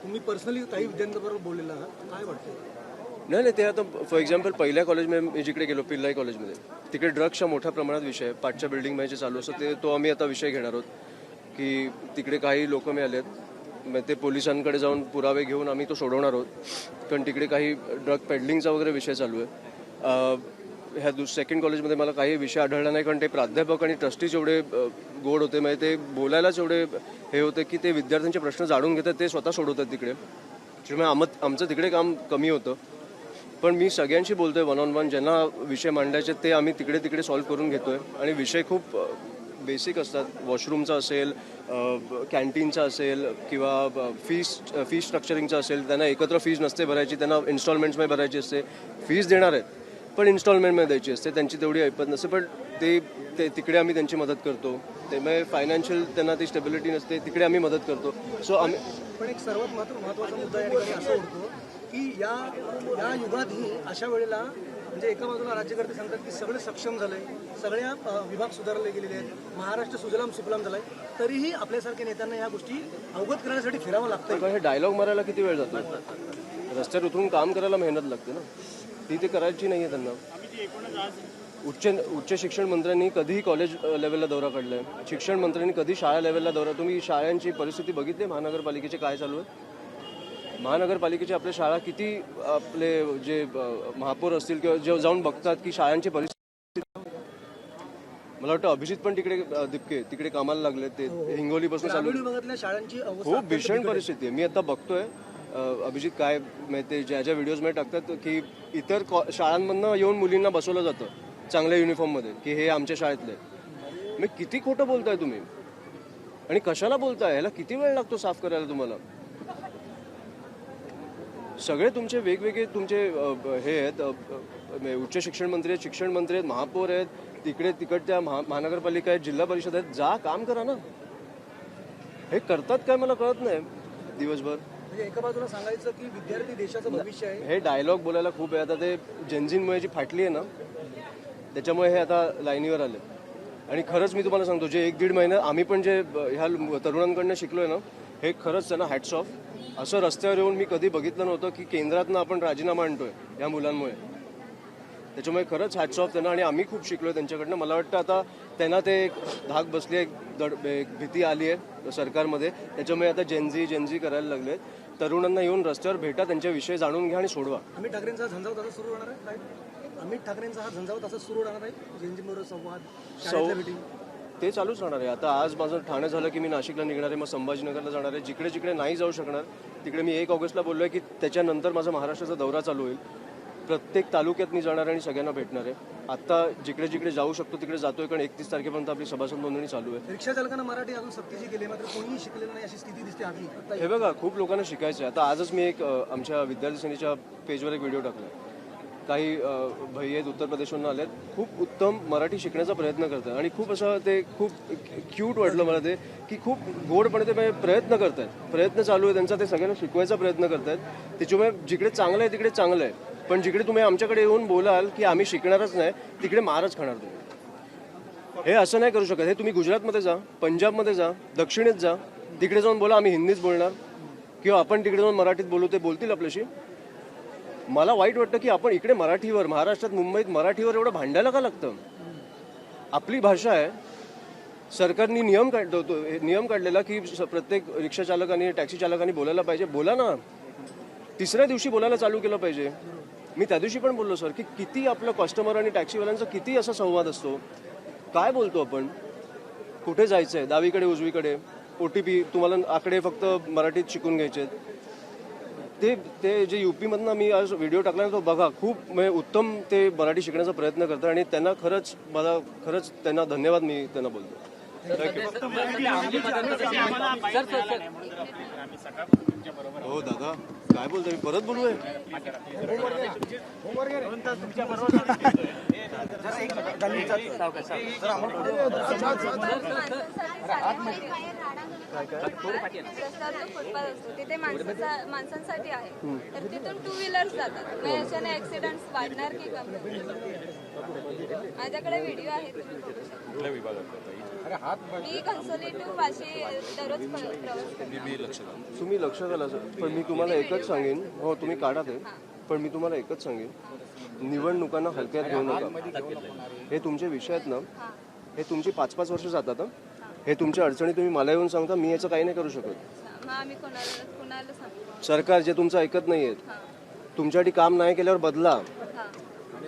तुम्ही पर्सनली काही विद्यार्थ्यांबरोबर बोललेला आहात, काय वाटतं? नाही, ते आता फॉर एक्झाम्पल पहिल्या कॉलेजमध्ये मी जिकडे गेलो पिल्लाई कॉलेजमध्ये, तिकडे ड्रग्सचा मोठ्या प्रमाणात विषय आहे. पाठच्या बिल्डिंगमध्ये जे चालू असतं तो आम्ही आता विषय घेणार आहोत की तिकडे काही लोक मिळालेत, मग ते पोलिसांकडे जाऊन पुरावे घेऊन आम्ही तो सोडवणार आहोत. कारण तिकडे काही ड्रग पेडलिंगचा वगैरे विषय चालू आहे. ह्या सेकंड कॉलेजमध्ये मला काही विषय आढळला नाही, कारण ते प्राध्यापक आणि ट्रस्टीज एवढे गोड होते, म्हणजे ते बोलायलाच एवढे हे होते की ते विद्यार्थ्यांचे प्रश्न जाणून घेतात, ते स्वतः सोडवतात तिकडे. त्यामुळे आमचं तिकडे काम कमी होतं. पण मी सगळ्यांशी बोलतोय वन ऑन वन, ज्यांना विषय मांडायचे ते आम्ही तिकडे सॉल्व्ह करून घेतोय. आणि विषय खूप बेसिक असतात. वॉशरूमचा असेल, कॅन्टीनचा असेल, किंवा फीस स्ट्रक्चरिंगचा असेल. त्यांना एकत्र फीज नसते भरायची, त्यांना इन्स्टॉलमेंट्समध्ये भरायची असते. फीज देणार आहेत पण इन्स्टॉलमेंटमध्ये द्यायची असते, त्यांची तेवढी ऐपत नसते. पण ते तिकडे आम्ही त्यांची मदत करतो. त्यामुळे फायनान्शियल त्यांना ती स्टेबिलिटी नसते, तिकडे आम्ही मदत करतो. सो आम्ही पण एक सर्वात महत्त्वाचा मुद्दा या ठिकाणी असा उठतो की या युगातही अशा वेळेला म्हणजे एका बाजूला राज्यकर्ते सांगतात की सगळे सक्षम झालंय, सगळ्या विभाग सुधारले गेलेले आहेत, महाराष्ट्र सुजलाम सुफलाम झालाय, तरीही आपल्यासारख्या नेत्यांना या गोष्टी अवगत करण्यासाठी फिरावं लागतं. हे डायलॉग मारायला किती वेळ जातो? रस्त्यावर उतरून काम करायला मेहनत लागते ना, ती करायची नाही आहे त्यांना. उच्च शिक्षण मंत्र्यांनी कधीही कॉलेज लेवलला दौरा काढलाय, शिक्षण मंत्र्यांनी कधी शाळा लेवलला दौरा. तुम्ही शाळांची परिस्थिती बघितली महानगरपालिकेचे काय चालू आहे? महानगरपालिकेच्या आपल्या शाळा किती, आपले जे महापौर असतील किंवा जे जाऊन बघतात की शाळांची परिस्थिती. मला वाटतं अभिजित पण तिकडे कामाला लागले, ते हिंगोलीपासून चालू. शाळांची खूप भीषण परिस्थिती आहे. मी आता बघतोय अभिजित काय ते ज्या व्हिडिओजमध्ये टाकतात की इतर शाळांमधनं येऊन मुलींना बसवलं जातं चांगल्या युनिफॉर्ममध्ये की हे आमच्या शाळेतले. मी किती खोटं बोलताय तुम्ही आणि कशाला बोलताय? ह्याला किती वेळ लागतो साफ करायला तुम्हाला? सगळे तुमचे वेगवेगळे तुमचे हे आहेत, उच्च शिक्षण मंत्री आहेत, शिक्षण मंत्री आहेत, महापौर आहेत, तिकडच्या महानगरपालिका आहेत, जिल्हा परिषद आहेत. जा काम करा ना. हे करतात काय मला कळत नाही दिवसभर. म्हणजे एका बाजूला सांगायचं की विद्यार्थी देशाचं भविष्य आहे, हे डायलॉग बोलायला खूप आहे. आता ते जेनझीनमुळे जी फाटली आहे ना, त्याच्यामुळे हे आता लाईनीवर आले. आणि खरंच मी तुम्हाला सांगतो, जे 1-1.5 महिने आम्ही पण जे ह्या तरुणांकडनं शिकलोय ना, हे खरंच त्यांना हॅट्स ऑफ. असं रस्त्यावर येऊन मी कधी बघितलं नव्हतं की केंद्रातनं आपण राजीनामा आणतोय या मुलांमुळे. त्याच्यामुळे खरंच हॅट्स ऑफ त्यांना. आणि आम्ही खूप शिकलोय त्यांच्याकडनं. मला वाटतं आता त्यांना ते एक धाक बसली आहे, एक भीती आली आहे सरकारमध्ये. त्याच्यामुळे आता जेनझी करायला लागले. तरुणांना येऊन रस्त्यावर भेटा, त्यांच्या विषय जाणून घ्या आणि सोडवा. अमित ठाकरेंचा झंझावत असा सुरू होणार आहे? अमित ठाकरेंचा हा झंझावत असा सुरू होणार आहे, जेनझींबरोबर संवाद ते चालूच राहणार आहे. आता आज माझं ठाणे झालं की मी नाशिकला निघणार आहे, मग संभाजीनगरला जाणार आहे. जिकडे नाही जाऊ शकणार तिकडे मी 1 ऑगस्टला बोललो आहे की त्याच्यानंतर माझा महाराष्ट्राचा दौरा चालू होईल. प्रत्येक तालुक्यात मी जाणार आणि सगळ्यांना भेटणार आहे. आता जिकडे जाऊ शकतो तिकडे जातोय, कारण 31 तारखेपर्यंत आपली सभासद नोंदणी चालू आहे. रिक्षा चालकांना मराठी अजून सक्तीची केली, मात्र कोणीही शिकलेलं नाही अशी स्थिती दिसते आधी. हे बघा, खूप लोकांना शिकायचं आहे. आता आजच मी एक आमच्या विद्यार्थी सेनेच्या पेजवर एक व्हिडिओ टाकला. काही भैया आहेत उत्तर प्रदेशवरून आलेत, खूप उत्तम मराठी शिकण्याचा प्रयत्न करतात. आणि खूप असं ते खूप क्यूट वाटलं मला ते, की खूप गोडपणे ते प्रयत्न करतात. प्रयत्न चालू आहे त्यांचा, ते सगळ्यांना शिकवायचा प्रयत्न करतात. त्याच्यामुळे जिकडे चांगलं आहे तिकडे चांगलं आहे. पण जिकडे तुम्ही आमच्याकडे येऊन बोलाल की आम्ही शिकणारच नाही, तिकडे मारच खाणार तुम्ही. हे असं नाही करू शकत. हे तुम्ही गुजरातमध्ये जा, पंजाबमध्ये जा, दक्षिणेत जा, तिकडे जाऊन बोला आम्ही हिंदीच बोलणार, किंवा आपण तिकडे जाऊन मराठीत बोलू, ते बोलतील आपल्याशी. मला वाईट वाटतं की आपण इकडे मराठीवर, महाराष्ट्रात मुंबईत मराठीवर एवढं भांडायला का लागतं? आपली भाषा आहे. सरकारने नियम काढलेला की प्रत्येक रिक्षा चालकांनी, टॅक्सी चालकांनी बोलायला पाहिजे. बोला ना. 3ऱ्या दिवशी बोलायला चालू केलं पाहिजे. मी त्या दिवशी पण बोललो सर की किती आपलं कस्टमर आणि टॅक्सीवाल्यांचा किती असा संवाद असतो. काय बोलतो आपण, कुठे जायचं आहे, डावीकडे उजवीकडे, OTP, तुम्हाला आकडे फक्त मराठीत शिकून घ्यायचे. ते जे UP-मधनं मी आज व्हिडिओ टाकला ना, तो बघा. खूप उत्तम ते मराठी शिकण्याचा प्रयत्न करतात आणि त्यांना खरंच त्यांना धन्यवाद मी त्यांना बोलतो. हो दादा, काय बोलतो मी, परत बोलूय. फुटपाथ असतो तिथे माणसांसाठी आहे, तर तिथून 2 व्हीलर्स जातात. मग याच्याने ऍक्सिडेंट्स वाढणार की कमी? माझ्याकडे व्हिडिओ आहे, तुम्ही बघू शकता. मी घनसोली टू वाशी दररोज प्रवास करते. तुम्ही लक्ष घाला सर. पण मी तुम्हाला एकच सांगेन, हो तुम्ही काढा ते, पण मी तुम्हाला एकच सांगेन, निवडणुकांना हलक्यात घेऊ नका. हे तुमचे विषय आहेत ना, हे तुमची 5-5 वर्ष जातात. हे तुमच्या अडचणी तुम्ही मला येऊन सांगता, मी याचं काही नाही करू शकत. मग आम्ही कोणाला सांगू? सरकार जे तुमचं ऐकत नाहीये, तुमच्यासाठी काम नाही केल्यावर बदला.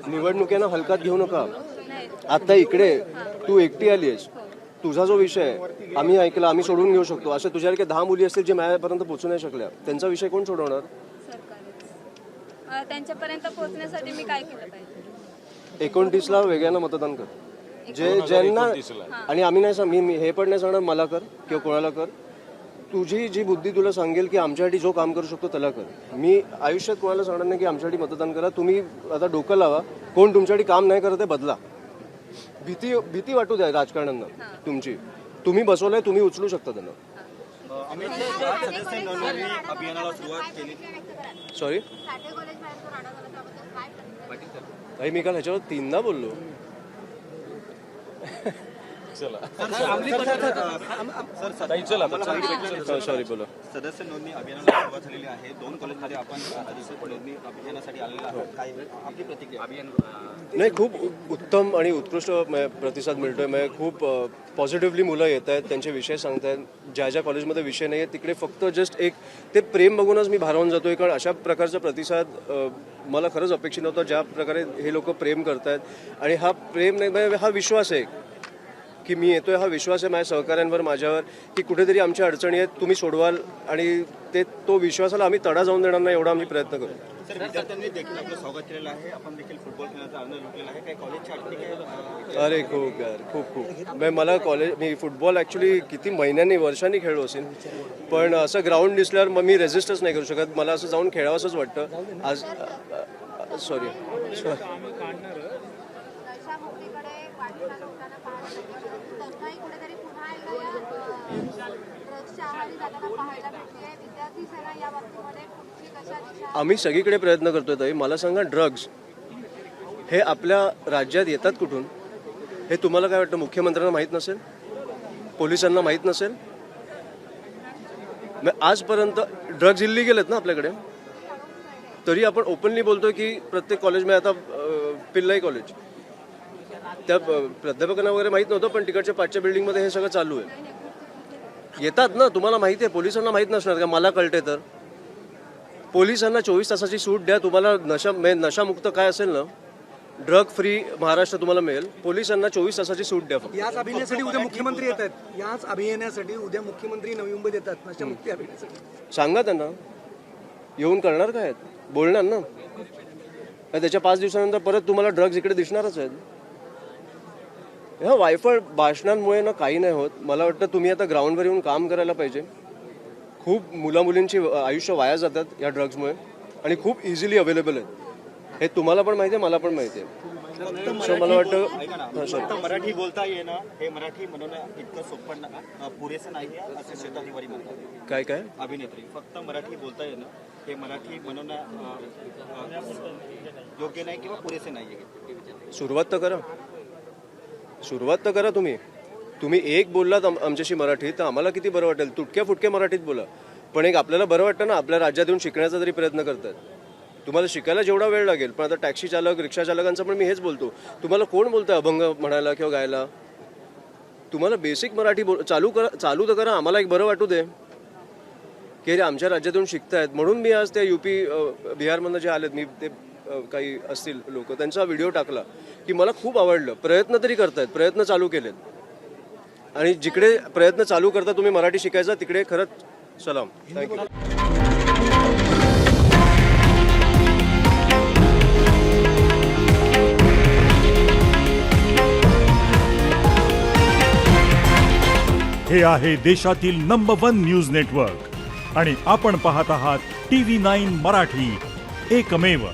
निवडणुकीनं हलक्यात घेऊ नका. नाही. आता इकडे तू एकटी आली आहेस, तुझा जो विषय आहे आम्ही ऐकला, आम्ही सोडून घेऊ शकतो. अशा तुझ्यासारखे 10 मुली असतील जे माझ्यापर्यंत पोहोचू नाही शकल्या, त्यांचा विषय कोण सोडवणार? सरकारच. त्यांच्यापर्यंत पोहोचण्यासाठी मी काय केलं पाहिजे? 29ला वेगळ्यानं मतदान कर. जे ज्यांना, आणि आम्ही नाही मी हे पण नाही सांगणार मला कर किंवा कोणाला कर. तुझी जी बुद्धी तुला सांगेल की आमच्यासाठी जो काम करू शकतो त्याला कर. मी आयुष्यात कोणाला सांगणार नाही की आमच्यासाठी मतदान करा. तुम्ही आता डोकं लावा, कोण तुमच्यासाठी काम नाही करत आहे बदला. भीती वाटू द्या राजकारण्यांना तुमची. तुम्ही बसवलंय, तुम्ही उचलू शकता त्यांना. सॉरी ताई, मी काल ह्याच्यावर 3दा बोललो. सॉरी बोला. सदस्य नोंदणी अभियानाला सुरुवात झालेली आहे. 2 कॉलेजमध्ये आपण सदस्य नोंदणी अभियानासाठी आलेला आहोत. काय आपली प्रतिक्रिया? अभियान नाही, खूप उत्तम आणि उत्कृष्ट प्रतिसाद मिळतोय. म्हणजे खूप पॉझिटिव्हली मुलं येत आहेत, त्यांचे विषय सांगत आहेत. ज्या ज्या कॉलेजमध्ये विषय नाही आहेत तिकडे फक्त जस्ट एक ते प्रेम बघूनच मी भारावून जातोय. कारण अशा प्रकारचा प्रतिसाद मला खरंच अपेक्षित नव्हता. ज्या प्रकारे हे लोक प्रेम करतायत, आणि हा प्रेम नाही म्हणजे हा विश्वास आहे की मी येतोय, हा विश्वास आहे माझ्या सहकाऱ्यांवर, माझ्यावर, की कुठेतरी आमच्या अडचणी आहेत तुम्ही सोडवाल, आणि तो विश्वासाला आम्ही तडा जाऊन देणार नाही एवढा आम्ही प्रयत्न करू. सर, विद्यार्थ्यांनी देखील आपलं स्वागत केलेलं आहे. आपण देखील फुटबॉल खेळण्याचा आनंद लुटलेला आहे. काही कॉलेजच्या अडचणी काय? अरे खूप यार, खूप मला मी फुटबॉल ॲक्च्युली किती महिन्यांनी वर्षांनी खेळलो असेल, पण असं ग्राउंड दिसल्यावर मग मी रेजिस्टच नाही करू शकत. मला असं जाऊन खेळावंसंच वाटतं. आज सॉरी आम्ही सगळीकडे प्रयत्न करतोय ताई. मला सांगा, ड्रग्ज हे आपल्या राज्यात येतात कुठून? हे तुम्हाला काय वाटतं, मुख्यमंत्र्यांना माहीत नसेल? पोलिसांना माहीत नसेल? आजपर्यंत ड्रग्ज इल्लीगल आहेत ना आपल्याकडे, तरी आपण ओपनली बोलतोय की प्रत्येक कॉलेजमध्ये, आता पिल्लाई कॉलेज, त्या प्राध्यापकांना वगैरे माहीत नव्हतं, पण तिकडच्या 5च्या बिल्डिंगमध्ये हे सगळं चालू आहे. येतात ना, तुम्हाला माहिती आहे. पोलिसांना माहीत नसणार का? मला कळते तर. पोलिसांना 24 तासाची सूट द्या. तुम्हाला नशामुक्त काय असेल ना, ड्रग फ्री महाराष्ट्र तुम्हाला मिळेल. पोलिसांना 24 तासाची सूट द्या. याच अभियानासाठी उद्या मुख्यमंत्री येत आहेत. याच अभियानासाठी उद्या मुख्यमंत्री नवी मुंबईत येतात नशामुक्ती अभियानासाठी. सांगा त्यांना, येऊन करणार काय आहेत? बोलणार ना. त्याच्या 5 दिवसानंतर परत तुम्हाला ड्रग्ज इकडे दिसणारच आहेत. ह्या वायफळ भाषणांमुळे ना काही नाही होत. मला वाटतं तुम्ही आता ग्राउंडवर येऊन काम करायला पाहिजे. खूप मुलामुलींची आयुष्य वाया जातात या ड्रग्जमुळे, आणि खूप इझिली अवेलेबल आहेत. हे तुम्हाला पण माहिती आहे, मला पण माहिती आहे. सो मला वाटतं फक्त मराठी बोलता येणं हे मराठी म्हणून इतकं सोपं पुरेसं नाही असं श्वेता तिवारी म्हणतात. काय काय अभिनेत्री, फक्त मराठी बोलता येणं हे मराठी म्हणून योग्य नाही किंवा पुरेसे नाही. सुरुवात तर करा तुम्ही एक बोललात आमच्याशी मराठीत, तर आम्हाला किती बरं वाटेल. तुटक्या फुटक्या मराठीत बोला, पण एक आपल्याला बरं वाटतं ना, आपल्या राज्यात येऊन शिकण्याचा तरी प्रयत्न करतात. तुम्हाला शिकायला जेवढा वेळ लागेल, पण आता टॅक्सी चालक, रिक्षा चालकांचं पण मी हेच बोलतो, तुम्हाला कोण बोलतं अभंग म्हणायला किंवा गायला? तुम्हाला बेसिक मराठी चालू तर करा. आम्हाला एक बरं वाटू दे की अरे आमच्या राज्यातून शिकतायत. म्हणून मी आज त्या UP बिहारमधनं जे आलेत, मी ते काही असतील लोक, त्यांचा व्हिडिओ टाकला की मला खूप आवडलं. प्रयत्न तरी करतायत, प्रयत्न चालू केलेत. आणि जिकडे प्रयत्न चालू करता तुम्ही मराठी शिकायचा, तिकडे खरंच सलाम. थँक्यू. हे आहे देशातील नंबर 1 न्यूज नेटवर्क, आणि आपण पाहत आहात TV9 मराठी, एकमेव.